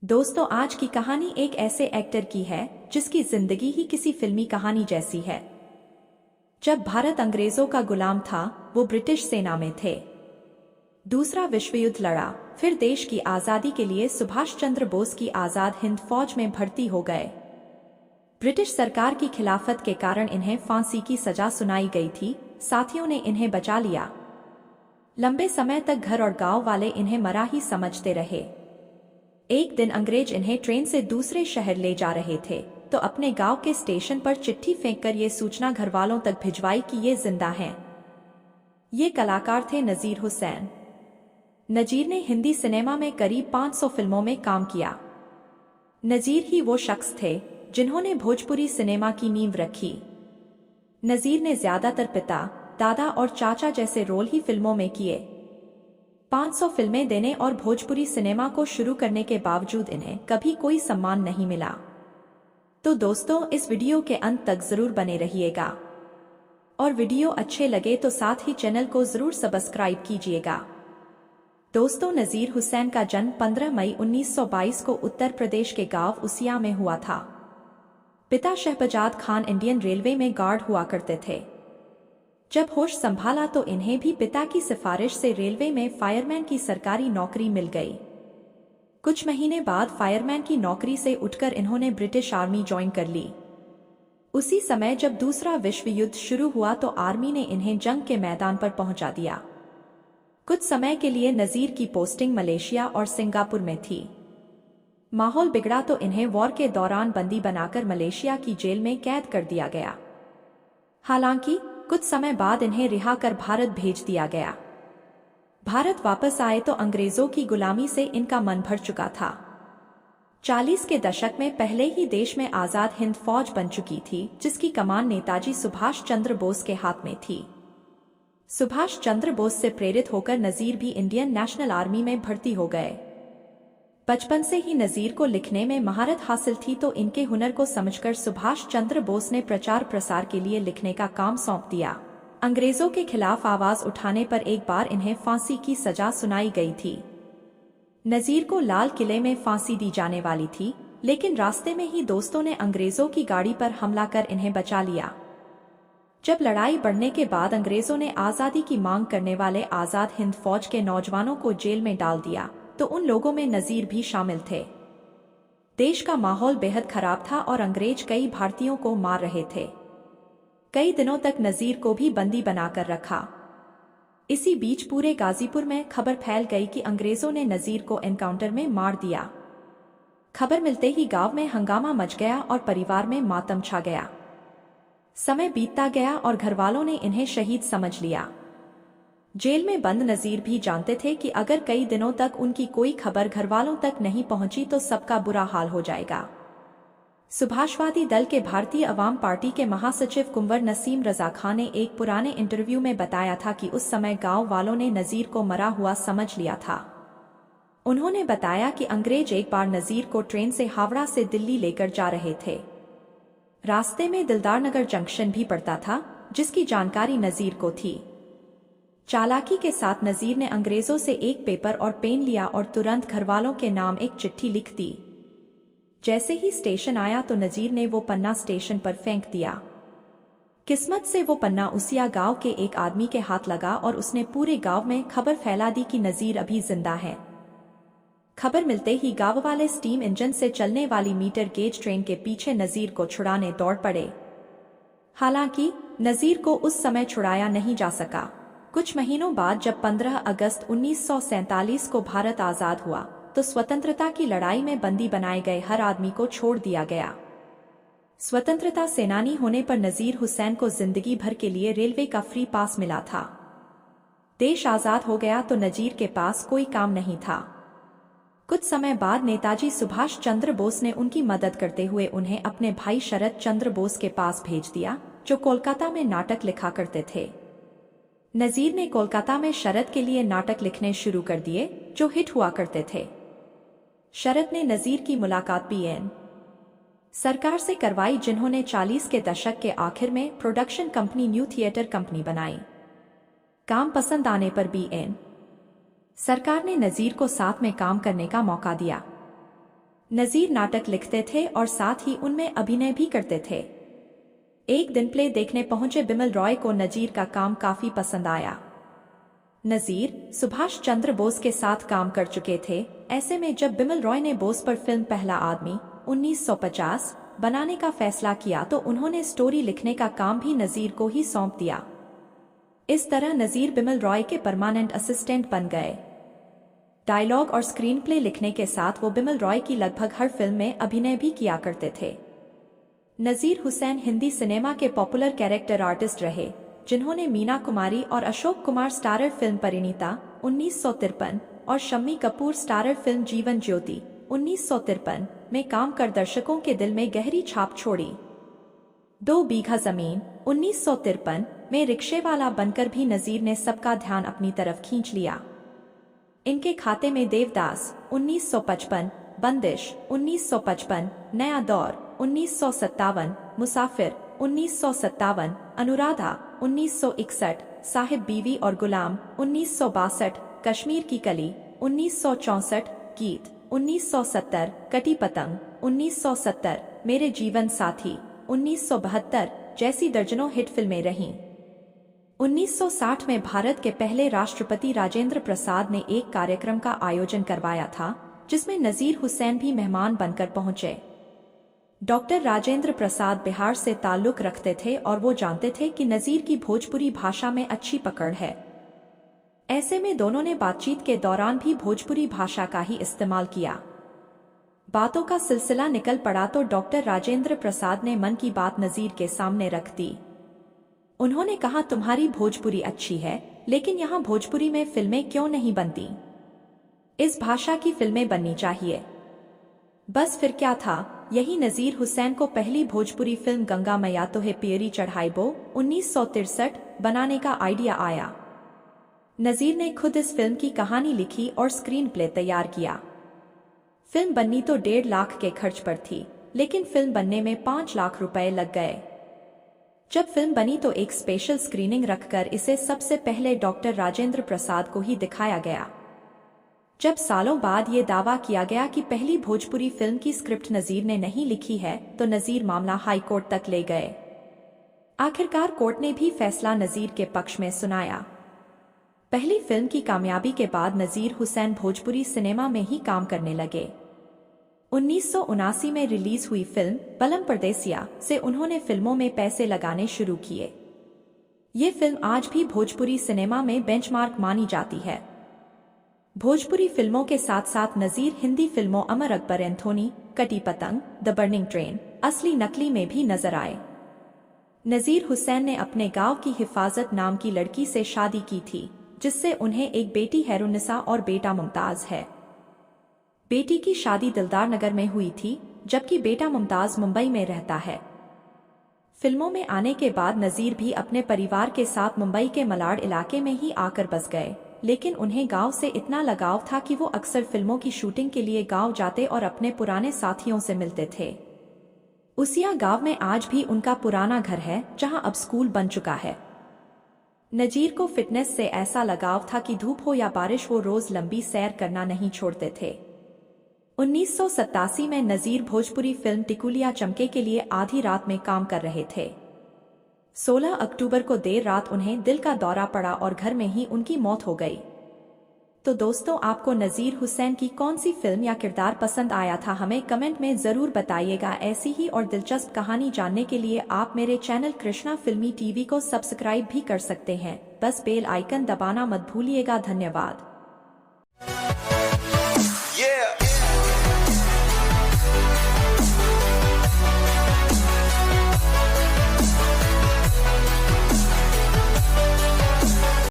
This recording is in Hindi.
दोस्तों, आज की कहानी एक ऐसे एक्टर की है जिसकी जिंदगी ही किसी फिल्मी कहानी जैसी है। जब भारत अंग्रेजों का गुलाम था, वो ब्रिटिश सेना में थे। दूसरा विश्व युद्ध लड़ा, फिर देश की आजादी के लिए सुभाष चंद्र बोस की आजाद हिंद फौज में भर्ती हो गए। ब्रिटिश सरकार की खिलाफत के कारण इन्हें फांसी की सजा सुनाई गई थी। साथियों ने इन्हें बचा लिया। लंबे समय तक घर और गांव वाले इन्हें मरा ही समझते रहे। एक दिन अंग्रेज इन्हें ट्रेन से दूसरे शहर ले जा रहे थे, तो अपने गांव के स्टेशन पर चिट्ठी फेंककर ये सूचना घरवालों तक भिजवाई कि ये जिंदा हैं। ये कलाकार थे नजीर हुसैन। नजीर ने हिंदी सिनेमा में करीब 500 फिल्मों में काम किया। नजीर ही वो शख्स थे जिन्होंने भोजपुरी सिनेमा की नींव रखी। नजीर ने ज्यादातर पिता, दादा और चाचा जैसे रोल ही फिल्मों में किए। 500 फिल्में देने और भोजपुरी सिनेमा को शुरू करने के बावजूद इन्हें कभी कोई सम्मान नहीं मिला। तो दोस्तों, इस वीडियो के अंत तक जरूर बने रहिएगा और वीडियो अच्छे लगे तो साथ ही चैनल को जरूर सब्सक्राइब कीजिएगा। दोस्तों, नजीर हुसैन का जन्म 15 मई 1922 को उत्तर प्रदेश के गांव उसिया में हुआ था। पिता शहबजाद खान इंडियन रेलवे में गार्ड हुआ करते थे। जब होश संभाला तो इन्हें भी पिता की सिफारिश से रेलवे में फायरमैन की सरकारी नौकरी मिल गई। कुछ महीने बाद फायरमैन की नौकरी से उठकर इन्होंने ब्रिटिश आर्मी ज्वाइन कर ली। उसी समय जब दूसरा विश्व युद्ध शुरू हुआ तो आर्मी ने इन्हें जंग के मैदान पर पहुंचा दिया। कुछ समय के लिए नजीर की पोस्टिंग मलेशिया और सिंगापुर में थी। माहौल बिगड़ा तो इन्हें वॉर के दौरान बंदी बनाकर मलेशिया की जेल में कैद कर दिया गया। हालांकि कुछ समय बाद इन्हें रिहा कर भारत भेज दिया गया। भारत वापस आए तो अंग्रेजों की गुलामी से इनका मन भर चुका था। 40 के दशक में पहले ही देश में आजाद हिंद फौज बन चुकी थी, जिसकी कमान नेताजी सुभाष चंद्र बोस के हाथ में थी। सुभाष चंद्र बोस से प्रेरित होकर नजीर भी इंडियन नेशनल आर्मी में भर्ती हो गए। बचपन से ही नजीर को लिखने में महारत हासिल थी, तो इनके हुनर को समझकर सुभाष चंद्र बोस ने प्रचार प्रसार के लिए लिखने का काम सौंप दिया। अंग्रेजों के खिलाफ आवाज उठाने पर एक बार इन्हें फांसी की सजा सुनाई गई थी। नजीर को लाल किले में फांसी दी जाने वाली थी, लेकिन रास्ते में ही दोस्तों ने अंग्रेजों की गाड़ी पर हमला कर इन्हें बचा लिया। जब लड़ाई बढ़ने के बाद अंग्रेजों ने आजादी की मांग करने वाले आजाद हिंद फौज के नौजवानों को जेल में डाल दिया, तो उन लोगों में नजीर भी शामिल थे। देश का माहौल बेहद खराब था और अंग्रेज कई भारतीयों को मार रहे थे। कई दिनों तक नजीर को भी बंदी बनाकर रखा। इसी बीच पूरे गाजीपुर में खबर फैल गई कि अंग्रेजों ने नजीर को एनकाउंटर में मार दिया। खबर मिलते ही गांव में हंगामा मच गया और परिवार में मातम छा गया। समय बीतता गया और घरवालों ने इन्हें शहीद समझ लिया। जेल में बंद नजीर भी जानते थे कि अगर कई दिनों तक उनकी कोई खबर घरवालों तक नहीं पहुंची तो सबका बुरा हाल हो जाएगा। सुभाषवादी दल के भारतीय अवाम पार्टी के महासचिव कुंवर नसीम रजा खान ने एक पुराने इंटरव्यू में बताया था कि उस समय गांव वालों ने नजीर को मरा हुआ समझ लिया था। उन्होंने बताया कि अंग्रेज एक बार नजीर को ट्रेन से हावड़ा से दिल्ली लेकर जा रहे थे। रास्ते में दिलदारनगर जंक्शन भी पड़ता था, जिसकी जानकारी नजीर को थी। चालाकी के साथ नजीर ने अंग्रेजों से एक पेपर और पेन लिया और तुरंत घरवालों के नाम एक चिट्ठी लिख दी। जैसे ही स्टेशन आया तो नजीर ने वो पन्ना स्टेशन पर फेंक दिया। किस्मत से वो पन्ना उसिया गांव के एक आदमी के हाथ लगा और उसने पूरे गांव में खबर फैला दी कि नजीर अभी जिंदा है। खबर मिलते ही गांव वाले स्टीम इंजन से चलने वाली मीटर गेज ट्रेन के पीछे नजीर को छुड़ाने दौड़ पड़े। हालांकि नजीर को उस समय छुड़ाया नहीं जा सका। कुछ महीनों बाद जब 15 अगस्त 1947 को भारत आजाद हुआ, तो स्वतंत्रता की लड़ाई में बंदी बनाए गए हर आदमी को छोड़ दिया गया। स्वतंत्रता सेनानी होने पर नजीर हुसैन को जिंदगी भर के लिए रेलवे का फ्री पास मिला था। देश आजाद हो गया तो नजीर के पास कोई काम नहीं था। कुछ समय बाद नेताजी सुभाष चंद्र बोस ने उनकी मदद करते हुए उन्हें अपने भाई शरद चंद्र बोस के पास भेज दिया, जो कोलकाता में नाटक लिखा करते थे। नजीर ने कोलकाता में शरद के लिए नाटक लिखने शुरू कर दिए, जो हिट हुआ करते थे। शरद ने नजीर की मुलाकात पीएन सरकार से करवाई, जिन्होंने 40 के दशक के आखिर में production company new theatre company बनाई। काम पसंद आने पर बीएन सरकार ने नजीर को साथ में काम करने का मौका दिया। नजीर नाटक लिखते थे और साथ ही उनमें अभिनय भी करते थे। एक दिन प्ले देखने पहुंचे बिमल रॉय को नजीर का काम काफी पसंद आया। नजीर सुभाष चंद्र बोस के साथ काम कर चुके थे। ऐसे में जब बिमल रॉय ने बोस पर फिल्म पहला आदमी 1950 बनाने का फैसला किया तो उन्होंने स्टोरी लिखने का काम भी नजीर को ही सौंप दिया। इस तरह नजीर बिमल रॉय के परमानेंट असिस्टेंट बन गए। डायलॉग और स्क्रीन प्ले लिखने के साथ वो बिमल रॉय की लगभग हर फिल्म में अभिनय भी किया करते थे। नजीर हुसैन हिंदी सिनेमा के पॉपुलर कैरेक्टर आर्टिस्ट रहे, जिन्होंने मीना कुमारी और अशोक कुमार स्टारर फिल्म परिणीता 1953 और शम्मी कपूर स्टारर फिल्म जीवन ज्योति 1953 में काम कर दर्शकों के दिल में गहरी छाप छोड़ी। 2 बीघा जमीन 1953 में रिक्शेवाला बनकर भी नजीर ने सबका ध्यान अपनी तरफ खींच लिया। इनके खाते में देवदास 1955, बंदिश 1955, नया दौर 1957, मुसाफिर 1957, अनुराधा 1961, साहिब बीवी और गुलाम 1962, कश्मीर की कली 1964, गीत 1970, कटी पतंग 1970, मेरे जीवन साथी 1972 जैसी दर्जनों हिट फिल्में रहीं। 1960 में भारत के पहले राष्ट्रपति राजेंद्र प्रसाद ने एक कार्यक्रम का आयोजन करवाया था, जिसमें नजीर हुसैन भी मेहमान बनकर पहुंचे। डॉक्टर राजेंद्र प्रसाद बिहार से ताल्लुक रखते थे और वो जानते थे कि नजीर की भोजपुरी भाषा में अच्छी पकड़ है। ऐसे में दोनों ने बातचीत के दौरान भी भोजपुरी भाषा का ही इस्तेमाल किया। बातों का सिलसिला निकल पड़ा तो डॉक्टर राजेंद्र प्रसाद ने मन की बात नजीर के सामने रख दी। उन्होंने कहा, तुम्हारी भोजपुरी अच्छी है, लेकिन यहाँ भोजपुरी में फिल्में क्यों नहीं बनती? इस भाषा की फिल्में बननी चाहिए। बस फिर क्या था, यही नजीर हुसैन को पहली भोजपुरी फिल्म गंगा मैया तो है पियरी चढ़ाईबो 1963 बनाने का आइडिया आया। नजीर ने खुद इस फिल्म की कहानी लिखी और स्क्रीन प्ले तैयार किया। फिल्म बननी तो 1.5 लाख के खर्च पर थी, लेकिन फिल्म बनने में 5 लाख रुपए लग गए। जब फिल्म बनी तो एक स्पेशल स्क्रीनिंग रखकर इसे सबसे पहले डॉक्टर राजेंद्र प्रसाद को ही दिखाया गया। जब सालों बाद ये दावा किया गया कि पहली भोजपुरी फिल्म की स्क्रिप्ट नजीर ने नहीं लिखी है, तो नजीर मामला हाई कोर्ट तक ले गए। आखिरकार कोर्ट ने भी फैसला नजीर के पक्ष में सुनाया। पहली फिल्म की कामयाबी के बाद नजीर हुसैन भोजपुरी सिनेमा में ही काम करने लगे। 1979 में रिलीज हुई फिल्म बलम परदेसिया से उन्होंने फिल्मों में पैसे लगाने शुरू किए। ये फिल्म आज भी भोजपुरी सिनेमा में बेंचमार्क मानी जाती है। भोजपुरी फिल्मों के साथ साथ नजीर हिंदी फिल्मों अमर अकबर एंथोनी, कटी पतंग, द बर्निंग ट्रेन, असली नकली में भी नजर आए। नजीर हुसैन ने अपने गांव की हिफाजत नाम की लड़की से शादी की थी, जिससे उन्हें एक बेटी हैरुनिसा और बेटा मुमताज है। बेटी की शादी दिलदार नगर में हुई थी, जबकि बेटा मुमताज मुंबई में रहता है। फिल्मों में आने के बाद नजीर भी अपने परिवार के साथ मुंबई के मलाड इलाके में ही आकर बस गए, लेकिन उन्हें गांव से इतना लगाव था कि वो अक्सर फिल्मों की शूटिंग के लिए गांव जाते और अपने पुराने साथियों से मिलते थे। उसिया गांव में आज भी उनका पुराना घर है, जहां अब स्कूल बन चुका है। नजीर को फिटनेस से ऐसा लगाव था कि धूप हो या बारिश वो रोज लंबी सैर करना नहीं छोड़ते थे। 1987 में नजीर भोजपुरी फिल्म टिकुलिया चमके के लिए आधी रात में काम कर रहे थे। 16 अक्टूबर को देर रात उन्हें दिल का दौरा पड़ा और घर में ही उनकी मौत हो गई। तो दोस्तों, आपको नजीर हुसैन की कौन सी फिल्म या किरदार पसंद आया था, हमें कमेंट में जरूर बताइएगा। ऐसी ही और दिलचस्प कहानी जानने के लिए आप मेरे चैनल कृष्णा फिल्मी टीवी को सब्सक्राइब भी कर सकते हैं। बस बेल आइकन दबाना मत भूलिएगा। धन्यवाद।